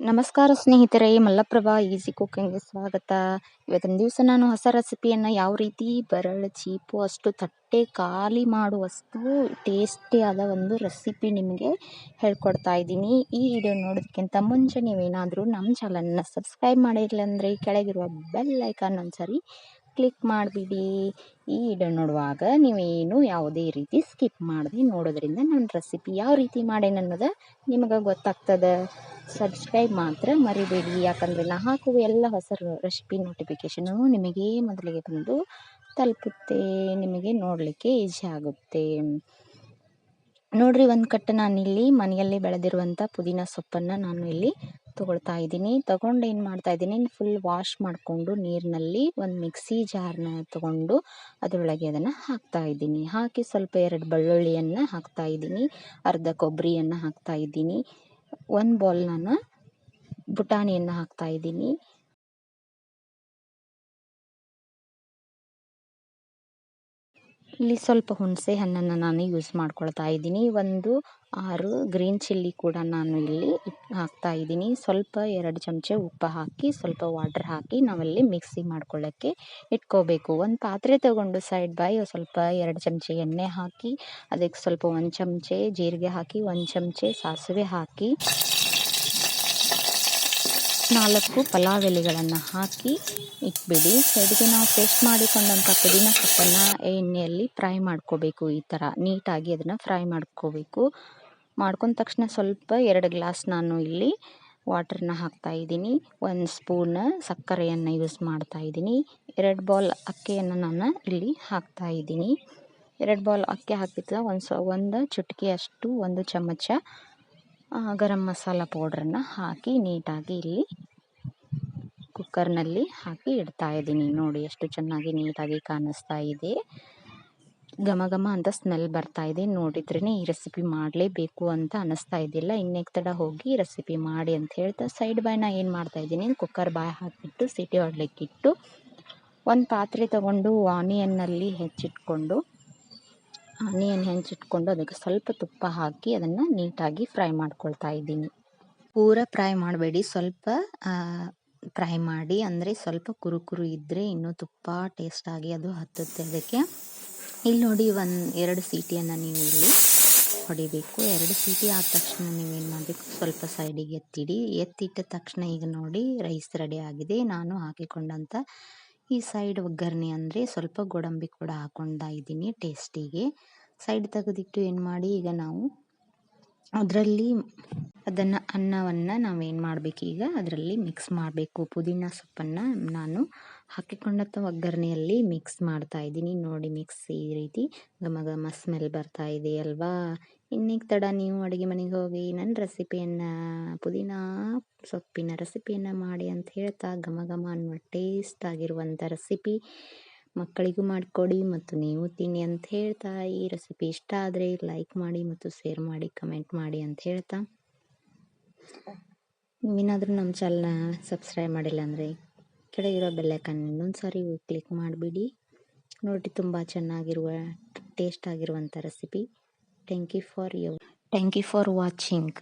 ನಮಸ್ಕಾರ ಸ್ನೇಹಿತರೆ, ಮಲ್ಲಪ್ರಭಾ ಈಸಿ ಕುಕಿಂಗ್ಗೆ ಸ್ವಾಗತ. ಇವತ್ತಿನ ದಿವಸ ನಾನು ಹೊಸ ರೆಸಿಪಿಯನ್ನು ಯಾವ ರೀತಿ ಬರಳ ಚೀಪು ಅಷ್ಟು ತಟ್ಟೆ ಖಾಲಿ ಮಾಡುವಷ್ಟು ಟೇಸ್ಟಿಯಾದ ಒಂದು ರೆಸಿಪಿ ನಿಮಗೆ ಹೇಳ್ಕೊಡ್ತಾ ಇದ್ದೀನಿ. ಈ ವಿಡಿಯೋ ನೋಡೋದಕ್ಕಿಂತ ಮುಂಚೆ ನೀವೇನಾದರೂ ನಮ್ಮ ಚಾನಲನ್ನು ಸಬ್ಸ್ಕ್ರೈಬ್ ಮಾಡಿರಲಿಲ್ಲ ಅಂದರೆ ಕೆಳಗಿರುವ ಬೆಲ್ ಐಕಾನ್ ಒಂದ್ಸರಿ ಕ್ಲಿಕ್ ಮಾಡಿಬಿಡಿ. ಈ ವಿಡಿಯೋ ನೋಡುವಾಗ ನೀವೇನು ಯಾವುದೇ ರೀತಿ ಸ್ಕಿಪ್ ಮಾಡದೆ ನೋಡೋದ್ರಿಂದ ನನ್ನ ರೆಸಿಪಿ ಯಾವ ರೀತಿ ಮಾಡೇನು ಅನ್ನೋದು ನಿಮಗೆ ಗೊತ್ತಾಗ್ತದೆ. ಸಬ್ಸ್ಕ್ರೈಬ್ ಮಾತ್ರ ಮರಿಬೇಡಿ, ಯಾಕಂದರೆ ನಾ ಹಾಕುವ ಎಲ್ಲ ಹೊಸ ರೆಸಿಪಿ ನೋಟಿಫಿಕೇಷನು ನಿಮಗೆ ಮೊದಲಿಗೆ ಬಂದು ತಲುಪುತ್ತೆ, ನಿಮಗೆ ನೋಡಲಿಕ್ಕೆ ಈಸಿ ಆಗುತ್ತೆ. ನೋಡ್ರಿ, ಒಂದು ಕಟ್ಟು ನಾನಿಲ್ಲಿ ಮನೆಯಲ್ಲೇ ಬೆಳೆದಿರುವಂಥ ಪುದೀನ ಸೊಪ್ಪನ್ನು ನಾನು ಇಲ್ಲಿ ತೊಗೊಳ್ತಾ ಇದ್ದೀನಿ. ತೊಗೊಂಡು ಏನು ಮಾಡ್ತಾ ಇದ್ದೀನಿ, ಫುಲ್ ವಾಶ್ ಮಾಡಿಕೊಂಡು ನೀರಿನಲ್ಲಿ ಒಂದು ಮಿಕ್ಸಿ ಜಾರ್ನ ತೊಗೊಂಡು ಅದರೊಳಗೆ ಅದನ್ನು ಹಾಕ್ತಾ ಇದ್ದೀನಿ. ಹಾಕಿ ಸ್ವಲ್ಪ 2 ಬೆಳ್ಳುಳ್ಳಿಯನ್ನು ಹಾಕ್ತಾ ಇದ್ದೀನಿ, ಅರ್ಧ ಕೊಬ್ಬರಿಯನ್ನು ಹಾಕ್ತಾ ಇದ್ದೀನಿ, 1 ಬೌಲ್ ನಾನು ಪುಟಾಣಿಯನ್ನು ಹಾಕ್ತಾ ಇದ್ದೀನಿ. ಇಲ್ಲಿ ಸ್ವಲ್ಪ ಹುಣಸೆ ಹಣ್ಣನ್ನು ನಾನು ಯೂಸ್ ಮಾಡ್ಕೊಳ್ತಾ ಇದ್ದೀನಿ. 6 ಗ್ರೀನ್ ಚಿಲ್ಲಿ ಕೂಡ ನಾನು ಇಲ್ಲಿ ಹಾಕ್ತಾ ಇದ್ದೀನಿ. ಸ್ವಲ್ಪ 2 ಚಮಚ ಉಪ್ಪು ಹಾಕಿ ಸ್ವಲ್ಪ ವಾಟರ್ ಹಾಕಿ ನಾವಲ್ಲಿ ಮಿಕ್ಸಿ ಮಾಡ್ಕೊಳ್ಳೋಕ್ಕೆ ಇಟ್ಕೋಬೇಕು. ಒಂದು ಪಾತ್ರೆ ತಗೊಂಡು ಸೈಡ್ ಬೈ ಸ್ವಲ್ಪ 2 ಚಮಚ ಎಣ್ಣೆ ಹಾಕಿ ಅದಕ್ಕೆ ಸ್ವಲ್ಪ 1 ಚಮಚೆ ಜೀರಿಗೆ ಹಾಕಿ 1 ಚಮಚೆ ಸಾಸಿವೆ ಹಾಕಿ 4 ಪಲಾವ್ ಎಲೆಗಳನ್ನು ಹಾಕಿ ಇಟ್ಬಿಡಿ. ಸೈಡ್ಗೆ ನಾವು ಪೇಸ್ಟ್ ಮಾಡಿಕೊಂಡಂಥ ಪುದೀನ ಸೊಪ್ಪನ್ನು ಎಣ್ಣೆಯಲ್ಲಿ ಫ್ರೈ ಮಾಡ್ಕೋಬೇಕು. ಈ ಥರ ನೀಟಾಗಿ ಅದನ್ನು ಫ್ರೈ ಮಾಡ್ಕೋಬೇಕು. ಮಾಡ್ಕೊಂಡ ತಕ್ಷಣ ಸ್ವಲ್ಪ 2 ಗ್ಲಾಸ್ ನಾನು ಇಲ್ಲಿ ವಾಟರ್ನ ಹಾಕ್ತಾ ಇದ್ದೀನಿ. 1 ಸ್ಪೂನ್ ಸಕ್ಕರೆಯನ್ನು ಯೂಸ್ ಮಾಡ್ತಾ ಇದ್ದೀನಿ. 2 ಬೌಲ್ ಅಕ್ಕಿಯನ್ನು ನಾನು ಇಲ್ಲಿ ಹಾಕ್ತಾ ಇದ್ದೀನಿ. 2 ಬೌಲ್ ಅಕ್ಕಿ ಹಾಕಿದ್ಲ ಒಂದು ಚುಟಕಿಯಷ್ಟು 1 ಚಮಚ ಗರಂ ಮಸಾಲ ಪೌಡ್ರನ್ನು ಹಾಕಿ ನೀಟಾಗಿ ಇಲ್ಲಿ ಕುಕ್ಕರ್ನಲ್ಲಿ ಹಾಕಿ ಇಡ್ತಾ ಇದ್ದೀನಿ. ನೋಡಿ ಎಷ್ಟು ಚೆನ್ನಾಗಿ ನೀಟಾಗಿ ಕಾಣಿಸ್ತಾ ಇದೆ, ಘಮ ಘಮ ಅಂತ ಸ್ಮೆಲ್ ಬರ್ತಾ ಇದೆ. ನೋಡಿದ್ರೇ ಈ ರೆಸಿಪಿ ಮಾಡಲೇಬೇಕು ಅಂತ ಅನ್ನಿಸ್ತಾ ಇದ್ದಿಲ್ಲ. ಇನ್ನೇಕ್ ತಡ ಹೋಗಿ ರೆಸಿಪಿ ಮಾಡಿ ಅಂತ ಹೇಳ್ತಾ ಸೈಡ್ ಬಾಯ್ನ ಏನು ಮಾಡ್ತಾ ಇದ್ದೀನಿ, ಕುಕ್ಕರ್ ಬಾಯ್ ಹಾಕಿಬಿಟ್ಟು ಸಿಟಿ ಹೊಡ್ಲಿಕ್ಕಿಟ್ಟು ಒಂದು ಪಾತ್ರೆ ತಗೊಂಡು ಆನಿಯನ್ ಹೆಚ್ಚಿಟ್ಕೊಂಡು ಅದಕ್ಕೆ ಸ್ವಲ್ಪ ತುಪ್ಪ ಹಾಕಿ ಅದನ್ನು ನೀಟಾಗಿ ಫ್ರೈ ಮಾಡ್ಕೊಳ್ತಾ ಇದ್ದೀನಿ. ಪೂರ ಫ್ರೈ ಮಾಡಬೇಡಿ, ಸ್ವಲ್ಪ ಫ್ರೈ ಮಾಡಿ, ಅಂದರೆ ಸ್ವಲ್ಪ ಕುರು ಇದ್ದರೆ ಇನ್ನೂ ತುಪ್ಪ ಟೇಸ್ಟಾಗಿ ಅದು ಹತ್ತುತ್ತೆ. ಅದಕ್ಕೆ ಇಲ್ಲಿ ನೋಡಿ 2 ಸೀಟಿಯನ್ನು ನೀವು ಇಲ್ಲಿ ಹೊಡಿಬೇಕು. 2 ಸೀಟಿ ಆದ ತಕ್ಷಣ ನೀವೇನು ಮಾಡಬೇಕು, ಸ್ವಲ್ಪ ಸೈಡಿಗೆ ಎತ್ತಿಟ್ಟ ತಕ್ಷಣ ಈಗ ನೋಡಿ ರೈಸ್ ರೆಡಿ ಆಗಿದೆ. ನಾನು ಹಾಕಿಕೊಂಡಂಥ ಈ ಸೈಡ್ ಒಗ್ಗರಣೆ ಅಂದರೆ ಸ್ವಲ್ಪ ಗೋಡಂಬಿ ಕೂಡ ಹಾಕ್ಕೊಂಡ ಇದ್ದೀನಿ ಟೇಸ್ಟಿಗೆ. ಸೈಡ್ ತೆಗೆದಿಟ್ಟು ಏನು ಮಾಡಿ, ಈಗ ನಾವು ಅದರಲ್ಲಿ ಅನ್ನವನ್ನು ನಾವೇನು ಮಾಡಬೇಕು, ಈಗ ಅದರಲ್ಲಿ ಮಿಕ್ಸ್ ಮಾಡಬೇಕು. ಪುದೀನ ಸೊಪ್ಪನ್ನು ನಾನು ಹಾಕಿಕೊಂಡಂಥ ಒಗ್ಗರಣೆಯಲ್ಲಿ ಮಿಕ್ಸ್ ಮಾಡ್ತಾ ಇದ್ದೀನಿ. ನೋಡಿ ಮಿಕ್ಸ್ ಈ ರೀತಿ ಘಮ ಘಮ ಸ್ಮೆಲ್ ಬರ್ತಾ ಇದೆ ಅಲ್ವಾ. ಇನ್ನೇನು ತಡ, ನೀವು ಅಡುಗೆ ಮನೆಗೆ ಹೋಗಿ ನನ್ನ ರೆಸಿಪಿಯನ್ನು ಪುದೀನ ಸೊಪ್ಪಿನ ರೆಸಿಪಿಯನ್ನು ಮಾಡಿ ಅಂತ ಹೇಳ್ತಾ ಘಮ ಘಮ ಅನ್ನುವ ಟೇಸ್ಟ್ ಆಗಿರುವಂಥ ರೆಸಿಪಿ ಮಕ್ಕಳಿಗೂ ಮಾಡಿಕೊಡಿ ಮತ್ತು ನೀವು ತಿನ್ನಿ ಅಂತ ಹೇಳ್ತಾ, ಈ ರೆಸಿಪಿ ಇಷ್ಟ ಆದರೆ ಲೈಕ್ ಮಾಡಿ ಮತ್ತು ಶೇರ್ ಮಾಡಿ ಕಮೆಂಟ್ ಮಾಡಿ ಅಂತ ಹೇಳ್ತಾ, ನೀವೇನಾದರೂ ನಮ್ಮ ಚಾನಲ್ನ ಸಬ್ಸ್ಕ್ರೈಬ್ ಮಾಡಿಲ್ಲ ಅಂದರೆ ಕೆಳಗಿರೋ ಬೆಲ್ಲೈಕನ್ ಇನ್ನೊಂದು ಸಾರಿ ಕ್ಲಿಕ್ ಮಾಡಿಬಿಡಿ. ನೋಡಿ, ತುಂಬ ಚೆನ್ನಾಗಿರುವ ಟೇಸ್ಟ್ ಆಗಿರುವಂಥ recipe. Thank you for watching.